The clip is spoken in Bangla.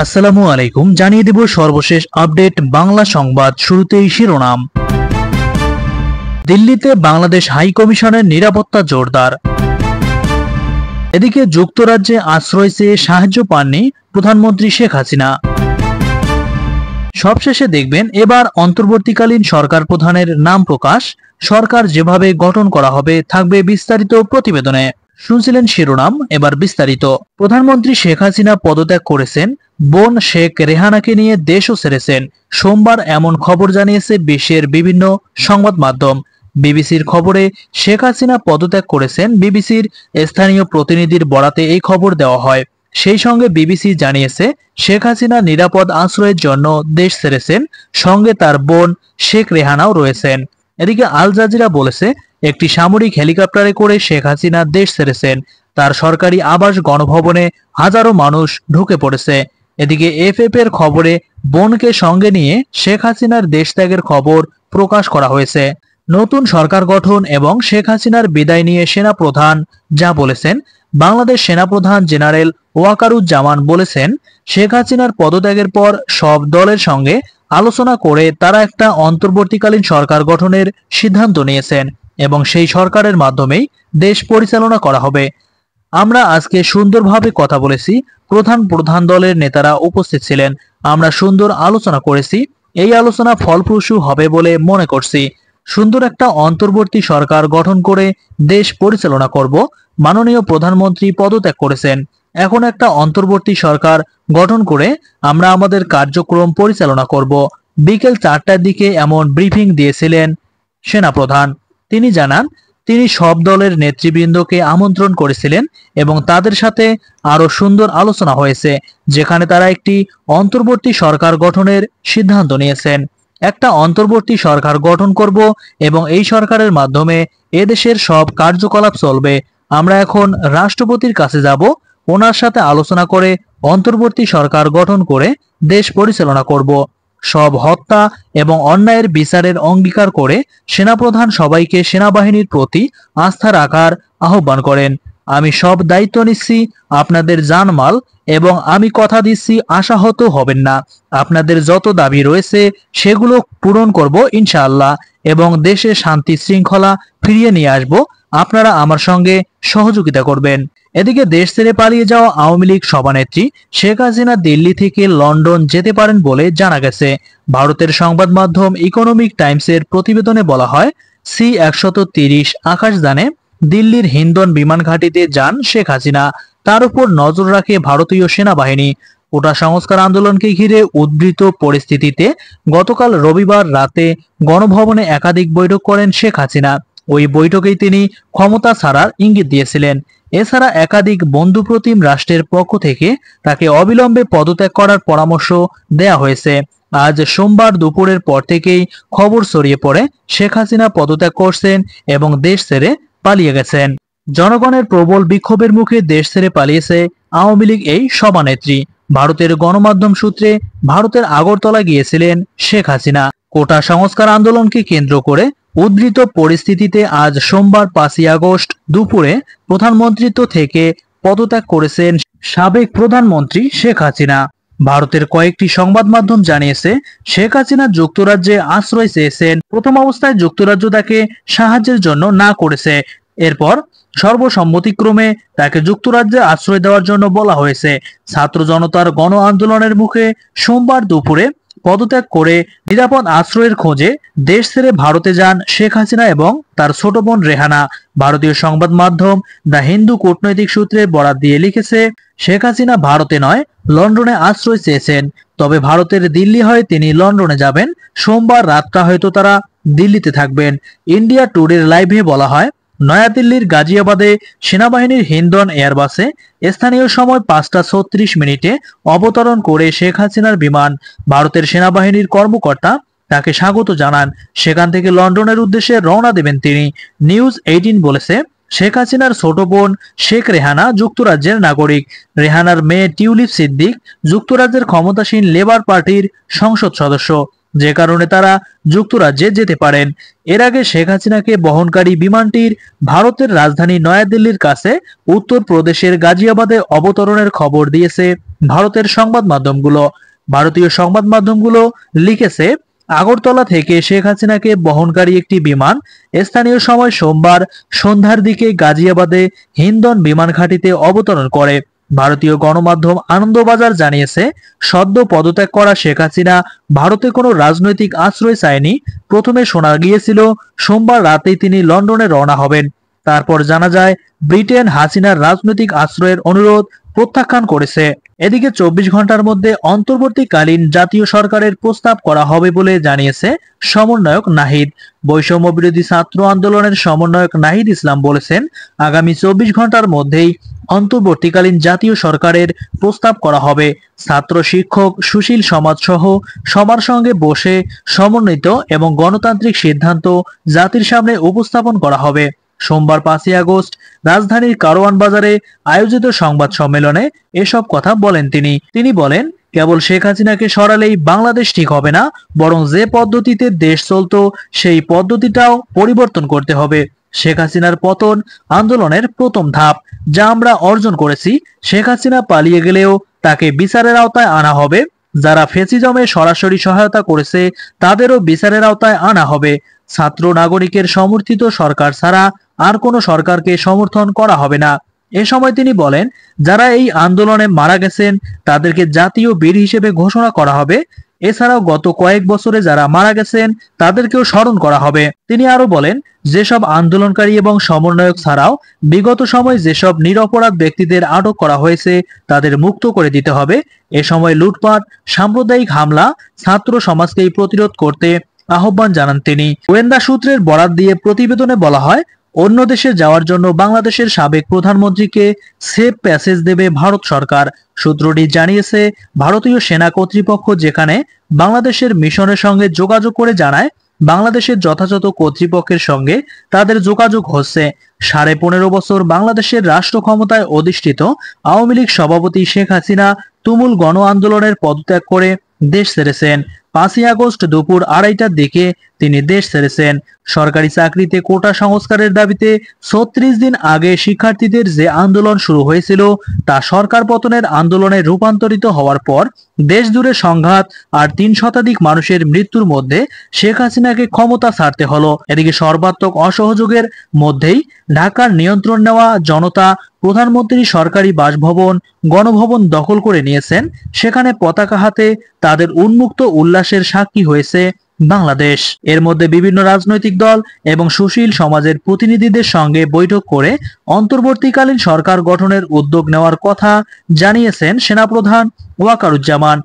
আসসালামু আলাইকুম। জানিয়ে দেব সর্বশেষ আপডেট বাংলা সংবাদ। শুরুতেই শিরোনাম। দিল্লিতে বাংলাদেশ হাই কমিশনের নিরাপত্তা জোরদার। এদিকে যুক্তরাজ্যে আশ্রয় চেয়ে সাহায্য পাননি প্রধানমন্ত্রী শেখ হাসিনা। সবশেষে দেখবেন এবার অন্তর্বর্তীকালীন সরকার প্রধানের নাম প্রকাশ, সরকার যেভাবে গঠন করা হবে থাকবে বিস্তারিত প্রতিবেদনে। শুনছিলেন শিরোনাম, এবার বিস্তারিত। প্রধানমন্ত্রী শেখ হাসিনা পদত্যাগ করেছেন, বোন শেখ রেহানাকে নিয়ে দেশও ছেড়েছেন। সোমবার এমন খবর জানিয়েছে বিশ্বের বিভিন্ন সংবাদ মাধ্যম। বিবিসির খবরে শেখ হাসিনা পদত্যাগ করেছেন। বিবিসির স্থানীয় প্রতিনিধির বরাতে এই খবর দেওয়া হয়। সেই সঙ্গে বিবিসি জানিয়েছে শেখ হাসিনা নিরাপদ আশ্রয়ের জন্য দেশ ছেড়েছেন, সঙ্গে তার বোন শেখ রেহানাও রয়েছেন। এদিকে আল জাজিরা বলেছে একটি সামরিক হেলিকপ্টারে করে শেখ হাসিনা দেশ ছেড়েছেন। তার সরকারি আবাস গণভবনে হাজারো মানুষ ঢুকে পড়েছে। এদিকে এফএফ এর খবরে বোনকে সঙ্গে নিয়ে শেখ হাসিনার দেশ ত্যাগের খবর প্রকাশ করা হয়েছে। নতুন সরকার গঠন এবং শেখ হাসিনার বিদায় নিয়ে সেনাপ্রধান যা বলেছেন, বাংলাদেশ সেনাপ্রধান জেনারেল ওয়াকারুজ্জামান বলেছেন, শেখ হাসিনার পদত্যাগের পর সব দলের সঙ্গে আলোচনা করে তারা একটা অন্তর্বর্তীকালীন সরকার গঠনের সিদ্ধান্ত নিয়েছেন এবং সেই সরকারের মাধ্যমেই দেশ পরিচালনা করা হবে। আমরা আজকে সুন্দরভাবে কথা বলেছি, প্রধান প্রধান দলের নেতারা উপস্থিত ছিলেন, আমরা সুন্দর আলোচনা করেছি, এই আলোচনা ফলপ্রসূ হবে বলে মনে করছি। সুন্দর একটা অন্তর্বর্তী সরকার গঠন করে দেশ পরিচালনা করব। মাননীয় প্রধানমন্ত্রী পদত্যাগ করেছেন, এখন একটা অন্তর্বর্তী সরকার গঠন করে আমরা আমাদের কার্যক্রম পরিচালনা করব। বিকেল 4টার দিকে এমন ব্রিফিং দিয়েছিলেন সেনাপ্রধান। তিনি জানান, তিনি সব দলের নেতৃবৃন্দকে আমন্ত্রণ করেছিলেন এবং তাদের সাথে আরো সুন্দর আলোচনা হয়েছে, যেখানে তারা একটি অন্তর্বর্তী সরকার গঠনের সিদ্ধান্ত নিয়েছেন। একটা অন্তর্বর্তী সরকার গঠন করব এবং এই সরকারের মাধ্যমে এদেশের সব কার্যকলাপ চলবে। আমরা এখন রাষ্ট্রপতির কাছে যাব, ওনার সাথে আলোচনা করে অন্তর্বর্তী সরকার গঠন করে দেশ পরিচালনা করব। সব হত্যা এবং অন্যায়ের বিচারের অঙ্গীকার করে সেনাপ্রধান সবাইকে সেনাবাহিনীর প্রতি আস্থা রাখার আহ্বান করেন। আমি সব দায়িত্ব নিচ্ছি, আপনাদের জানমাল, এবং আমি কথা দিচ্ছি আশাহত হবেন না। আপনাদের যত দাবি রয়েছে সেগুলো পূরণ করব ইনশাআল্লাহ এবং দেশে শান্তি শৃঙ্খলা ফিরিয়ে নিয়ে আসব। আপনারা আমার সঙ্গে সহযোগিতা করবেন। এদিকে দেশ ছেড়ে পালিয়ে যাওয়া আওয়ামী লীগ সভানেত্রী শেখ হাসিনা দিল্লি থেকে লন্ডন যেতে পারেন বলে জানা গেছে। ভারতের সংবাদ মাধ্যম ইকোনমিক টাইমসের প্রতিবেদনে বলা হয়, C-130 আকাশযানে দিল্লির হিন্ডন বিমান ঘাঁটিতে যান শেখ হাসিনা। তার উপর নজর রাখে ভারতীয় সেনাবাহিনী। কোটা সংস্কার আন্দোলনকে ঘিরে উদ্ভূত পরিস্থিতিতে গতকাল রবিবার রাতে গণভবনে একাধিক বৈঠক করেন শেখ হাসিনা। ওই বৈঠকেই তিনি ক্ষমতা ছাড়ার ইঙ্গিত দিয়েছিলেন। এছাড়া একাধিক বন্ধুপ্রতিম রাষ্ট্রের পক্ষ থেকে তাকে অবিলম্বে পদত্যাগ করার পরামর্শ দেয়া হয়েছে। আজ সোমবার দুপুরের পর থেকেই খবর ছড়িয়ে পড়ে শেখ হাসিনা পদত্যাগ করছেন এবং দেশ ছেড়ে পালিয়ে গেছেন। জনগণের প্রবল বিক্ষোভের মুখে দেশ ছেড়ে পালিয়েছে আওয়ামী লীগ এই সভানেত্রী। ভারতের গণমাধ্যম সূত্রে ভারতের আগরতলা গিয়েছিলেন শেখ হাসিনা। কোটা সংস্কার আন্দোলনকে কেন্দ্র করে উদ্ভূত পরিস্থিতিতে আজ সোমবার 5ই আগস্ট দুপুরে প্রধানমন্ত্রিত্ব থেকে পদত্যাগ করেছেন সাবেক প্রধানমন্ত্রী শেখ হাসিনা। ভারতের কয়েকটি সংবাদ মাধ্যম জানিয়েছে, শেখ হাসিনা যুক্তরাজ্যে আশ্রয় চেয়েছেন। প্রথম অবস্থায় যুক্তরাজ্য তাকে সাহায্যের জন্য না করেছে, এরপর সর্বসম্মতিক্রমে তাকে যুক্তরাজ্যে আশ্রয় দেওয়ার জন্য বলা হয়েছে। ছাত্র জনতার গণ আন্দোলনের মুখে সোমবার দুপুরে পদত্যাগ করে নিরাপদ আশ্রয়ের খোঁজে দেশ ছেড়ে ভারতে যান শেখ হাসিনা এবং তার ছোট বোন রেহানা। ভারতীয় সংবাদ মাধ্যম দ্য হিন্দু কূটনৈতিক সূত্রে বরাত দিয়ে লিখেছে, শেখ হাসিনা ভারতে নয় লন্ডনে আশ্রয় চেয়েছেন, তবে ভারতের দিল্লি হয়ে তিনি লন্ডনে যাবেন। সোমবার রাতটা হয়তো তারা দিল্লিতে থাকবেন। ইন্ডিয়া টুডের লাইভে বলা হয়, নয়াদিল্লির গাজিয়াবাদে সেনাবাহিনীর হিন্ডন এয়ারবাসে স্থানীয় সময় 5টা 36 মিনিটে অবতরণ করে শেখ হাসিনার বিমান। ভারতের সেনাবাহিনীর কর্মকর্তা তাকে স্বাগত জানান। সেখান থেকে লন্ডনের উদ্দেশ্যে রওনা দেবেন তিনি। নিউজ 18 বলেছে, শেখ হাসিনার ছোট বোন শেখ রেহানা যুক্তরাজ্যের নাগরিক। রেহানার মেয়ে টিউলিপ সিদ্দিক যুক্তরাজ্যের ক্ষমতাসীন লেবার পার্টির সংসদ সদস্য। যে কারণে তারা যুক্তরাজ্যে যেতে পারেন। এর আগে শেখ হাসিনাকে বহনকারী বিমানটির ভারতের রাজধানী নয়াদিল্লির কাছে উত্তরপ্রদেশের গাজিয়াবাদে অবতরণের খবর দিয়েছে ভারতের সংবাদ মাধ্যমগুলো। ভারতীয় সংবাদ মাধ্যমগুলো লিখেছে, আগরতলা থেকে শেখ হাসিনাকে বহনকারী একটি বিমান স্থানীয় সময় সোমবার সন্ধ্যার দিকে গাজিয়াবাদে হিন্দন বিমান ঘাঁটিতে অবতরণ করে। ভারতীয় গণমাধ্যম আনন্দবাজার জানিয়েছে, সদ্য পদত্যাগ করা শেখ হাসিনা ভারতে কোনো রাজনৈতিক আশ্রয় চায়নি। প্রথমে শোনা গিয়েছিল সোমবার রাতেই তিনি লন্ডনে রওনা হবেন। তারপর জানা যায় ব্রিটেন হাসিনার রাজনৈতিক আশ্রয়ের অনুরোধ প্রত্যাখ্যান করেছে। এদিকে 24 ঘন্টার মধ্যে অন্তর্বর্তীকালীন জাতীয় সরকারের প্রস্তাব করা হবে বলে জানিয়েছে সমন্বয়ক নাহিদ। বৈষম্য বিরোধী ছাত্র আন্দোলনের সমন্বয়ক নাহিদ ইসলাম বলেছেন, আগামী 24 ঘন্টার মধ্যেই অন্তর্বর্তীকালীন জাতীয় সরকারের প্রস্তাব করা হবে। ছাত্র, শিক্ষক, সুশীল সমাজ সহ সবার সঙ্গে বসে সমন্বিত এবং গণতান্ত্রিক সিদ্ধান্ত জাতির সামনে উপস্থাপন করা হবে। সোমবার 5ই আগস্ট রাজধানীর কারওয়ান বাজারে আয়োজিত সংবাদ সম্মেলনে এসব কথা বলেন তিনি বলেন, কেবল শেখ হাসিনাকে সরালেই বাংলাদেশ ঠিক হবে না, বরং যে পদ্ধতিতে দেশ চলতো সেই পদ্ধতিটাও পরিবর্তন করতে হবে। শেখ হাসিনার পতন আন্দোলনের প্রথম ধাপ, যা আমরা অর্জন করেছি। শেখ হাসিনা পালিয়ে গেলেও তাকে বিচারের আওতায় আনা হবে। যারা ফ্যাসিজমে সরাসরি সহায়তা করেছে তাদেরও বিচারের আওতায় আনা হবে। ছাত্র নাগরিকের সমর্থিত সরকার ছাড়া আর কোনো সরকারকে সমর্থন করা হবে না। এ সময় তিনি বলেন, যারা এই আন্দোলনে মারা গেছেন তাদেরকে জাতীয় বীর হিসেবে ঘোষণা করা হবে। এছাড়াও গত কয়েক বছরে যারা মারা গেছেন তাদেরকেও স্মরণ করা হবে। তিনি আরো বলেন, যেসব আন্দোলনকারী এবং সমন্বয়ক ছাড়াও বিগত সময় যেসব নিরপরাধ ব্যক্তিদের আটক করা হয়েছে তাদের মুক্ত করে দিতে হবে। এ সময় লুটপাট, সাম্প্রদায়িক হামলা, ছাত্র সমাজকেই প্রতিরোধ করতে আহ্বান জানান তিনি। গোয়েন্দা সূত্রের বরাত দিয়ে প্রতিবেদনে বলা হয়, অন্য দেশে যাওয়ার জন্য বাংলাদেশের সাবেক প্রধানমন্ত্রীকে সেফ প্যাসেজ দেবে ভারত সরকার। সূত্রটি জানিয়েছে, ভারতীয় সেনা কর্তৃপক্ষ যেখানে বাংলাদেশের মিশনের সঙ্গে যোগাযোগ করে জানায় বাংলাদেশের যথাযথ কর্তৃপক্ষের সঙ্গে তাদের যোগাযোগ হচ্ছে। 15.5 বছর বাংলাদেশের রাষ্ট্র ক্ষমতায় অধিষ্ঠিত আওয়ামী লীগ সভাপতি শেখ হাসিনা তুমুল গণ আন্দোলনের পদত্যাগ করে দেশ ছেড়েছেন। 5ই আগস্ট দুপুর 2:30টার দিকে তিনি দেশ ছেড়েছেন। সরকারি চাকরিতে কোটা সংস্কারের দাবিতে 36 দিন আগে শিক্ষার্থীদের যে আন্দোলন শুরু হয়েছিল তা সরকার পতনের আন্দোলনে রূপান্তরিত হওয়ার পর দেশ জুড়ে সংঘাত আর 3 শতাধিক মানুষের মৃত্যুর মধ্যে শেখ হাসিনাকে ক্ষমতা ছাড়তে হলো। এদিকে সর্বাত্মক অসহযোগের মধ্যেই ঢাকার নিয়ন্ত্রণ নেওয়া জনতা প্রধানমন্ত্রী সরকারি বাসভবন, গণভবন দখল করে নিয়েছেন। সেখানে পতাকা হাতে তাদের উন্মুক্ত উল্লাসের সাক্ষী হয়েছে বাংলাদেশ। এর মধ্যে বিভিন্ন রাজনৈতিক দল এবং সুশীল সমাজের প্রতিনিধিদের সঙ্গে বৈঠক করে অন্তর্বর্তীকালীন সরকার গঠনের উদ্যোগ নেওয়ার কথা জানিয়েছেন সেনাপ্রধান ওয়াকারুজ্জামান।